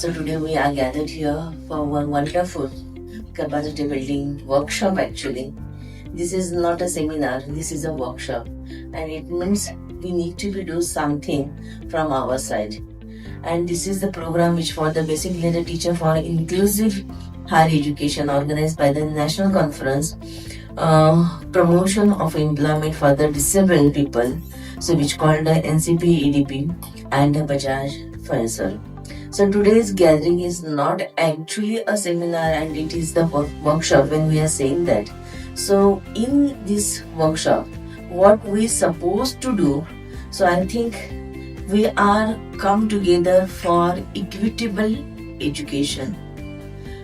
So today we are gathered here for one wonderful capacity building workshop actually. This is not a seminar, this is a workshop, and it means we need to do something from our side. And this is the program which for the basic leader teacher for inclusive higher education organized by the National Conference promotion of employment for the disabled people, so which called the NCP EDP and Bajaj Finserv. So today's gathering is not actually a seminar and it is the workshop when we are saying that. So in this workshop, what we supposed to do, so I think we are come together for equitable education.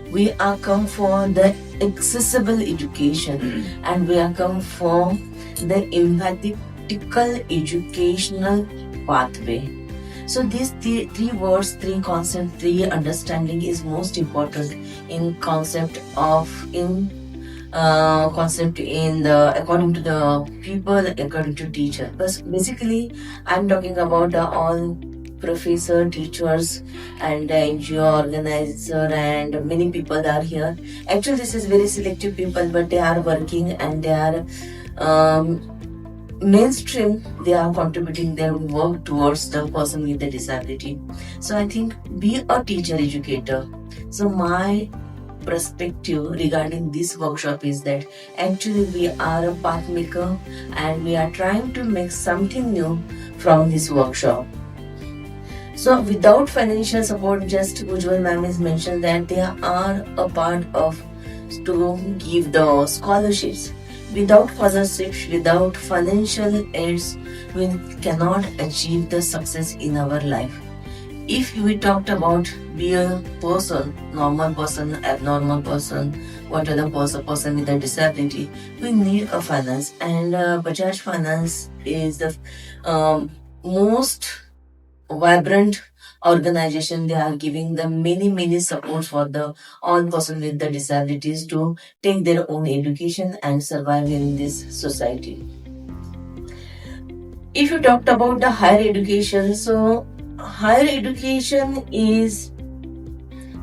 We are come for the accessible education and we are come for the empathical educational pathway. So these three words, three concepts, three understanding is most important in concept in the according to the people, according to teacher. But basically, I'm talking about the all professor, teachers, and NGO organizer, and many people are here. Actually, this is very selective people, but they are working and they are mainstream. They are contributing their work towards the person with the disability. So I think be a teacher educator. So my perspective regarding this workshop is that actually we are a path maker and we are trying to make something new from this workshop. So without financial support, just Ujjwal ma'am has mentioned that they are a part of to give the scholarships. Without scholarships, without financial aids, we cannot achieve the success in our life. If we talked about be a person, normal person, abnormal person, whatever person with a disability, we need a finance, and Bajaj Finance is the most vibrant organization. They are giving the many supports for the all person with the disabilities to take their own education and survive in this society. If you talked about the higher education, so higher education is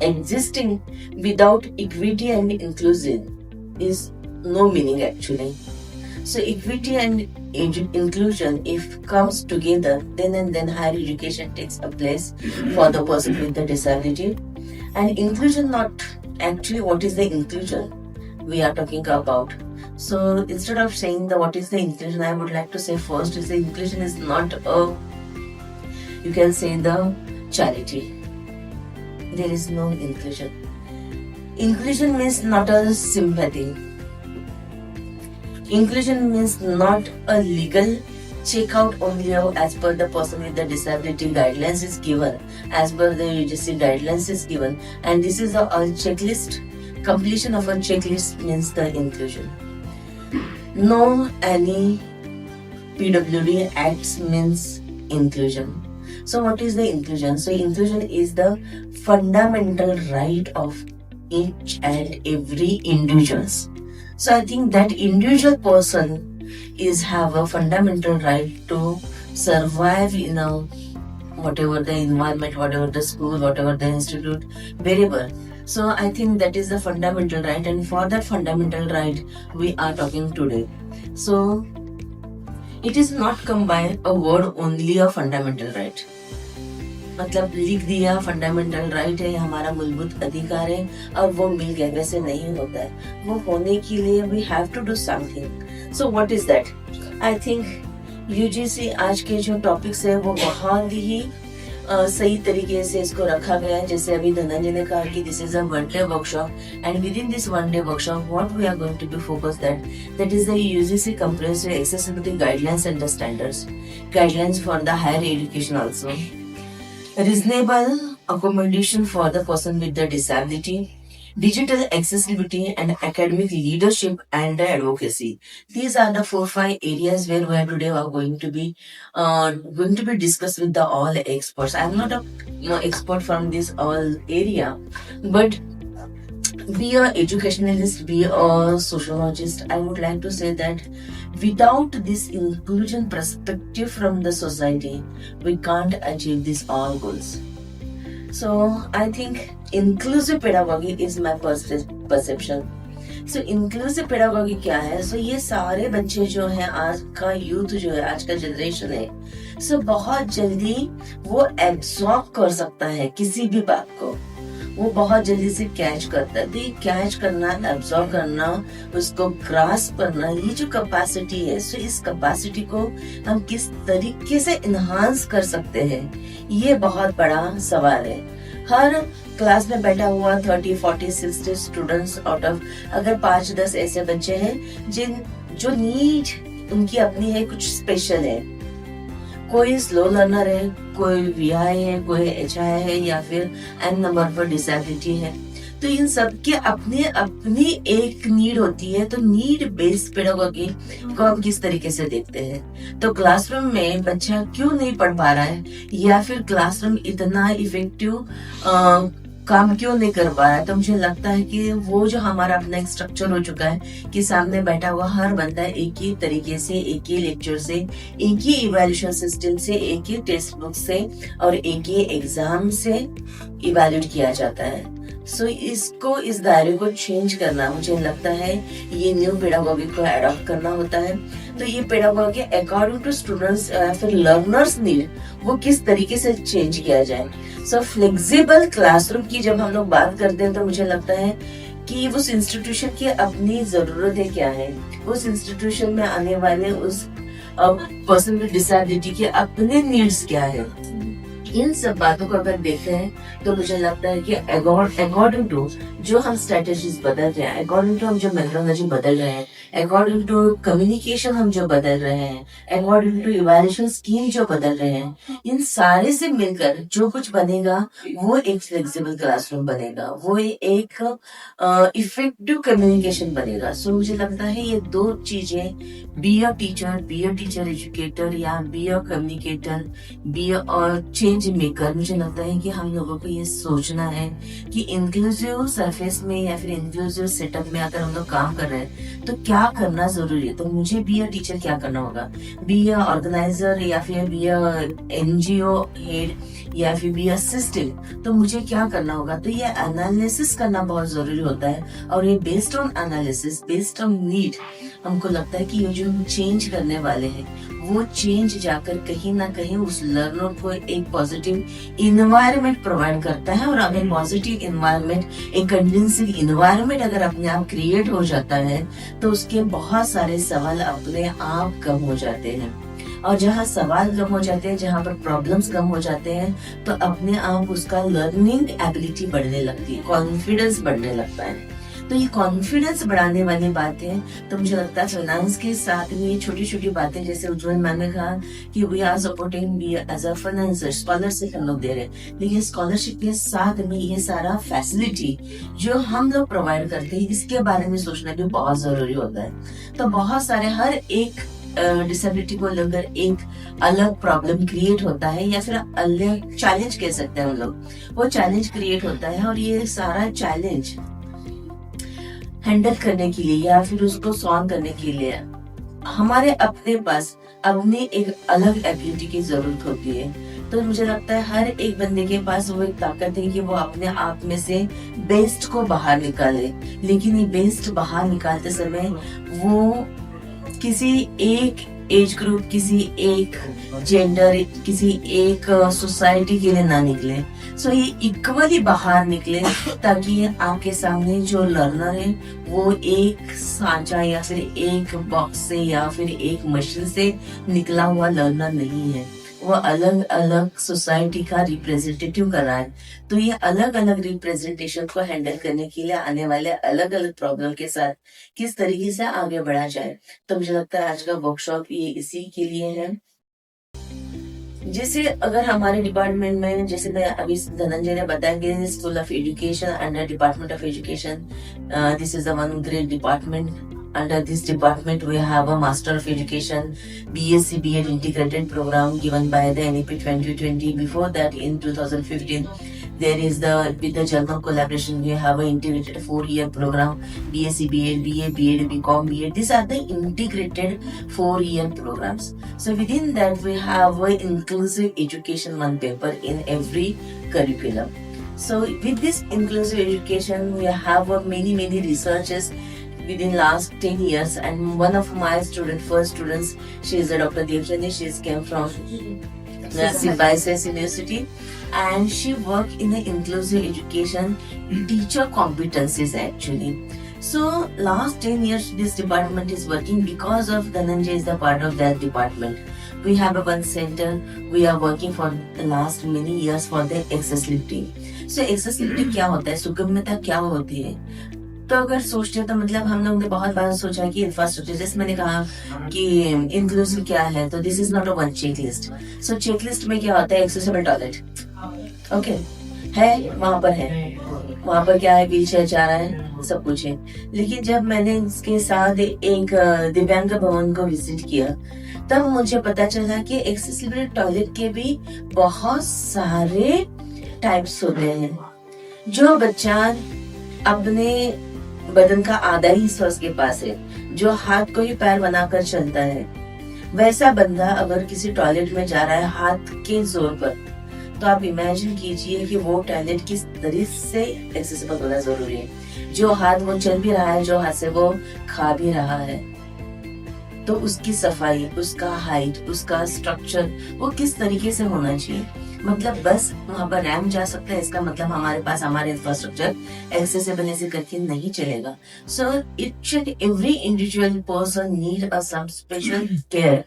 existing without equity and inclusion is no meaning actually. So equity and inclusion, if comes together, then higher education takes a place for the person with the disability. And inclusion, not actually what is the inclusion we are talking about. So instead of saying the what is the inclusion, I would like to say first is the inclusion is not a, you can say the charity. There is no inclusion. Inclusion means not a sympathy. Inclusion means not a legal checkout only as per the person with the disability guidelines is given, as per the UGC guidelines is given, and this is a checklist. Completion of a checklist means the inclusion. No any PWD acts means inclusion. So what is the inclusion? So inclusion is the fundamental right of each and every individuals. So I think that individual person is have a fundamental right to survive in a whatever the environment, whatever the school, whatever the institute, wherever. So I think that is the fundamental right, and for that fundamental right we are talking today. So it is not come by a word only a fundamental right. मतलब लिख दिया fundamental right है, हमारा मूलभूत अधिकार है और वो मिल गया, वैसे नहीं होता है. वो होने के लिए we have to do something. So what is that? I think UGC आज के जो टॉपिक्स है वो बहुत ही सही तरीके से इसको रखा गया है. जैसे अभी धनंजय ने कहा कि this is a one day workshop, and within this one day workshop what we are going to be focus that is the UGC comprehensive accessibility guidelines and the standards guidelines for the higher education also. Reasonable accommodation for the person with the disability, digital accessibility and academic leadership and advocacy. These are the 4-5 areas where we are today are going to be discussed with the all experts. I am not a expert from this all area, but be a educationalist, be a sociologist, I would like to say that without this inclusion perspective from the society, we can't achieve these all goals. So I think inclusive pedagogy is my perception. So inclusive pedagogy क्या है? सो ये सारे बच्चे जो हैं, आज का youth जो है, आज का जनरेशन है, सो बहुत जल्दी वो एब्सॉर्ब कर सकता है किसी भी बात को, वो बहुत जल्दी से कैच करता है। तो ये कैच करना, एब्सॉर्ब करना, उसको ग्रास्प करना, ये जो कैपेसिटी है, सो इस कैपेसिटी को हम किस तरीके से इन्हांस कर सकते हैं, ये बहुत बड़ा सवाल है। हर क्लास में बैठा हुआ 30, 40, 60 स्टूडेंट्स आउट ऑफ, अगर 5-10 ऐसे बच्चे हैं जो नीड उनकी अपनी है, कुछ स्पेशल है, कोई स्लो लर्नर है, कोई VI है, कोई HI है, या फिर N नंबर पर डिसेबिलिटी है, तो इन सब के अपनी अपनी एक नीड होती है। तो नीड बेस्ड पेडागोगी को हम किस तरीके से देखते हैं? तो क्लासरूम में बच्चा क्यों नहीं पढ़ पा रहा है, या फिर क्लासरूम इतना इफेक्टिव काम क्यों नहीं कर पा रहा है? तो मुझे लगता है कि वो जो हमारा अपना एक स्ट्रक्चर हो चुका है कि सामने बैठा हुआ हर बंदा एक ही तरीके से, एक ही लेक्चर से, एक ही इवैल्यूएशन सिस्टम से, एक ही टेक्स्ट बुक से और एक ही एग्जाम से इवैल्यूएट किया जाता है। सो इसको, इस दायरे को चेंज करना, मुझे लगता है ये न्यू पेडागोगी को अडॉप्ट करना होता है। तो ये पेडागोगी अकॉर्डिंग टू स्टूडेंट्स फिर लर्नर्स नीड, वो किस तरीके से चेंज किया जाए। सो फ्लेक्सिबल क्लासरूम की जब हम लोग बात करते हैं, तो मुझे लगता है कि उस इंस्टीट्यूशन की अपनी जरूरतें क्या है, उस इंस्टीट्यूशन में आने वाले उस पर्सन विद डिसेबिलिटी के अपने नीड्स क्या है। इन सब बातों को अगर देखते हैं तो मुझे लगता है कि अकॉर्डिंग टू जो हम स्ट्रेटेजीज बदल रहे हैं, अकॉर्डिंग टू हम जो मेथोडोलॉजी बदल रहे हैं, अकॉर्डिंग टू कम्युनिकेशन हम जो बदल रहे हैं, अकॉर्डिंग टू इवैल्यूएशन स्कीम जो बदल रहे हैं, इन सारे से मिलकर जो कुछ बनेगा वो एक फ्लेक्सिबल क्लासरूम बनेगा, वो एक इफेक्टिव कम्युनिकेशन बनेगा। सो मुझे लगता है ये दो चीजें, बी अ टीचर एजुकेटर, या be a communicator, be a change maker, मुझे लगता है कि हम लोगों को ये सोचना है कि इंक्लूसिव सरफेस में या फिर इंक्लूसिव सेटअप में अगर हम लोग काम कर रहे हैं तो क्या करना जरूरी है। तो मुझे बी अ टीचर क्या करना होगा, बी अ ऑर्गेनाइजर, या फिर बी अ NGO हेड, या फिर बी अ सिस्टम, तो मुझे क्या करना होगा? तो ये एनालिसिस करना बहुत जरूरी होता है, और ये based on analysis, based on need, हमको लगता है कि ये जो हम चेंज करने वाले हैं, वो चेंज जाकर कहीं ना कहीं उस लर्नर को एक पॉजिटिव इन्वायरमेंट प्रोवाइड करता है। और अगर पॉजिटिव इन्वायरमेंट, एक कंडेंसिंग इन्वायरमेंट अगर अपने आप क्रिएट हो जाता है, तो उसके बहुत सारे सवाल अपने आप कम हो जाते हैं। और जहाँ सवाल कम हो जाते हैं, जहाँ पर प्रॉब्लम्स कम हो जाते हैं, तो अपने आप उसका लर्निंग एबिलिटी बढ़ने लगती है, कॉन्फिडेंस बढ़ने लगता है। तो ये कॉन्फिडेंस बढ़ाने वाली बातें, तो मुझे लगता है फाइनेंस के साथ में छोटी छोटी बातें, जैसे उज्जवल मैम ने कहा कि we are supporting be as a financier, scholarship हम लोग दे रहे हैं, लेकिन स्कॉलरशिप के साथ में ये सारा फैसिलिटी जो हम लोग प्रोवाइड करते हैं, इसके बारे में सोचना भी बहुत जरूरी होता है। तो बहुत सारे, हर एक डिसेबिलिटी को लेकर एक अलग प्रॉब्लम क्रिएट होता है, या फिर अलग चैलेंज कह सकते हैं हम लोग, वो चैलेंज क्रिएट होता है। और ये सारा चैलेंज हैंडल करने के लिए या फिर उसको सॉल्व करने के लिए हमारे अपने पास अपनी एक अलग एबिलिटी की जरूरत होती है। तो मुझे लगता है हर एक बंदे के पास वो एक ताकत है कि वो अपने आप में से बेस्ट को बाहर निकाले, लेकिन ये बेस्ट बाहर निकालते समय वो किसी एक एज ग्रुप, किसी एक जेंडर, किसी एक सोसाइटी के लिए ना निकले। सो ये इक्वली बाहर निकले, ताकि आपके सामने जो लर्नर है वो एक सांचा या फिर एक बॉक्स से या फिर एक मशीन से निकला हुआ लर्नर नहीं है, वो अलग अलग सोसाइटी का रिप्रेजेंटेटिव कर रहा है। तो ये अलग अलग रिप्रेजेंटेशन को हैंडल करने के लिए आने वाले अलग अलग प्रॉब्लम के साथ किस तरीके से आगे बढ़ा जाए, तो मुझे लगता है आज का वर्कशॉप ये इसी के लिए है। जैसे अगर हमारे डिपार्टमेंट में, जैसे मैं अभी धनंजय ने बताया कि school of education under department of education, this is the one great department. Under this department, we have a Master of Education, BSc B.Ed integrated program given by the NEP 2020. Before that, in 2015, there is with the German collaboration, we have an integrated 4-year program, BSc B.Ed, BA, B.Ed, BCom, B.Ed. These are the integrated 4-year programs. So within that, we have an inclusive education one paper in every curriculum. So with this inclusive education, we have many researches within last 10 years, and one of my first students, she is a Dr. Devjani. She came from Symbiosis University, and she worked in the inclusive education teacher competencies actually. So last 10 years this department is working because of Dhananjay is the part of that department. We have a one center. We are working for the last many years for the accessibility. So accessibility क्या होता है, सुगम्यता क्या होती है? तो अगर सोचते हैं तो मतलब हम लोग ने बहुत बार सोचा कि इंफ्रास्ट्रक्चर, जैसे मैंने कहा कि इंक्लूसिव क्या है, तो this is not a one checklist. So checklist में क्या होता है, एक्सेसिबल टॉयलेट ओके है, वहां पर है, वहां पर क्या है, व्हील चेयर जा रहा है, सब कुछ है. लेकिन जब मैंने इसके साथ एक दिव्यांग भवन को विजिट किया, तब मुझे पता चला कि एक्सेसिबल टॉयलेट के भी बहुत सारे टाइप्स होते हैं. जो बच्चा अपने बदन का आधा ही हिस्सा उसके पास है, जो हाथ को ही पैर बनाकर चलता है, वैसा बंदा अगर किसी टॉयलेट में जा रहा है हाथ के जोर पर, तो आप इमेजिन कीजिए कि वो टॉयलेट किस तरीके से एक्सेसिबल होना जरूरी है. जो हाथ वो चल भी रहा है, जो हाथ से वो खा भी रहा है, तो उसकी सफाई, उसका हाइट, उसका स्ट्रक्चर वो किस तरीके से होना चाहिए. मतलब बस वहां पर रैम जा सकता है, इसका मतलब हमारे पास हमारे इंफ्रास्ट्रक्चर एक्सेसिबल ऐसे करके नहीं चलेगा. So each and every individual person need a some special care.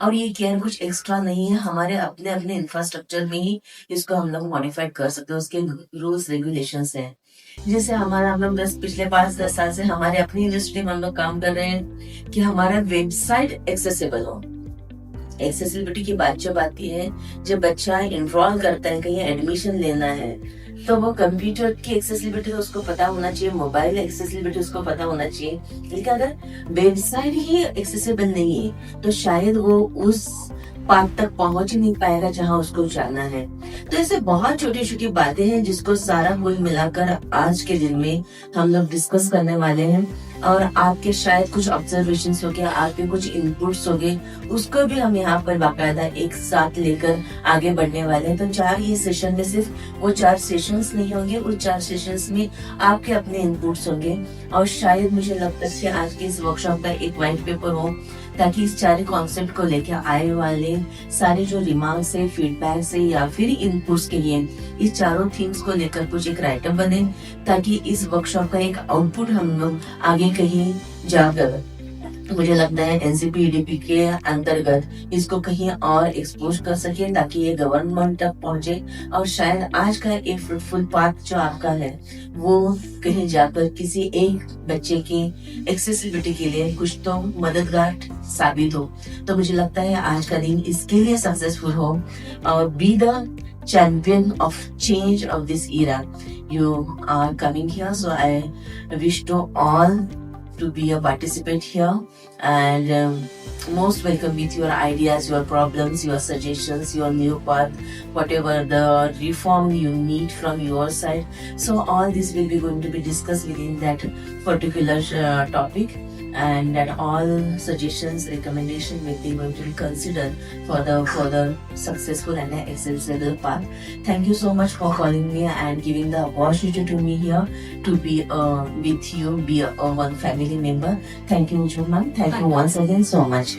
और ये केयर कुछ एक्स्ट्रा नहीं है, हमारे अपने अपने इंफ्रास्ट्रक्चर में ही इसको हम लोग मॉडिफाइड कर सकते हैं. उसके रूल्स रेगुलेशंस हैं. जैसे हमारा हम लोग पिछले 5-10 साल से हमारे अपनी यूनिवर्सिटी में हम लोग काम कर रहे हैं कि हमारा वेबसाइट एक्सेसिबल हो. एक्सेसिबिलिटी की बात जब आती है, जब बच्चा इनरोल करता है, कहीं एडमिशन लेना है, तो वो कंप्यूटर की एक्सेसिबिलिटी तो उसको पता होना चाहिए, मोबाइल एक्सेसिबिलिटी उसको पता होना चाहिए. लेकिन अगर वेबसाइट ही एक्सेसिबल नहीं है, तो शायद वो उस पार्ट तक पहुंच ही नहीं पाएगा जहां उसको जाना है. तो ऐसे बहुत छोटी छोटी बातें हैं जिसको सारा कुल मिलाकर आज के दिन में हम लोग डिस्कस करने वाले हैं. और आपके शायद कुछ ऑब्जर्वेशंस हो गए, आपके कुछ इनपुट्स हो गए, उसको भी हम यहाँ पर बाकायदा एक साथ लेकर आगे बढ़ने वाले हैं. तो 4 ये सेशन में सिर्फ वो 4 सेशंस नहीं होंगे, उस 4 सेशंस में आपके अपने इनपुट्स होंगे. और शायद मुझे लगता है कि आज के इस वर्कशॉप का एक व्हाइट पेपर हो, ताकि इस सारे कॉन्सेप्ट को लेकर आए वाले सारे जो रिमार्क्स है, फीडबैक से या फिर इनपुट्स के लिए इस चारों थीम्स को लेकर कुछ एक राइटर बने, ताकि इस वर्कशॉप का एक आउटपुट हम लोग आगे कहीं जाकर, मुझे लगता है एनसीपीडीपी के अंतर्गत इसको कहीं और एक्सपोज कर सके, ताकि ये गवर्नमेंट तक पहुंचे. और शायद आज का एक फ्रूटफुल पाथ जो आपका है, वो कहीं जाकर किसी एक बच्चे की एक्सेसिबिलिटी के लिए कुछ तो मददगार साबित हो. तो मुझे लगता है आज का दिन इसके लिए सक्सेसफुल हो. और be the champion of change of this era. You are coming here, so I wish to all to be a participant here, and most welcome with your ideas, your problems, your suggestions, your new path, whatever the reform you need from your side. So all this will be going to be discussed within that particular topic, and that all suggestions, recommendation will be going to be considered for the further successful and accessible path. Thank you so much for calling me and giving the opportunity to me here to be with you, be one family member. Thank you, Ujjwal ma'am. Thank you once again so much.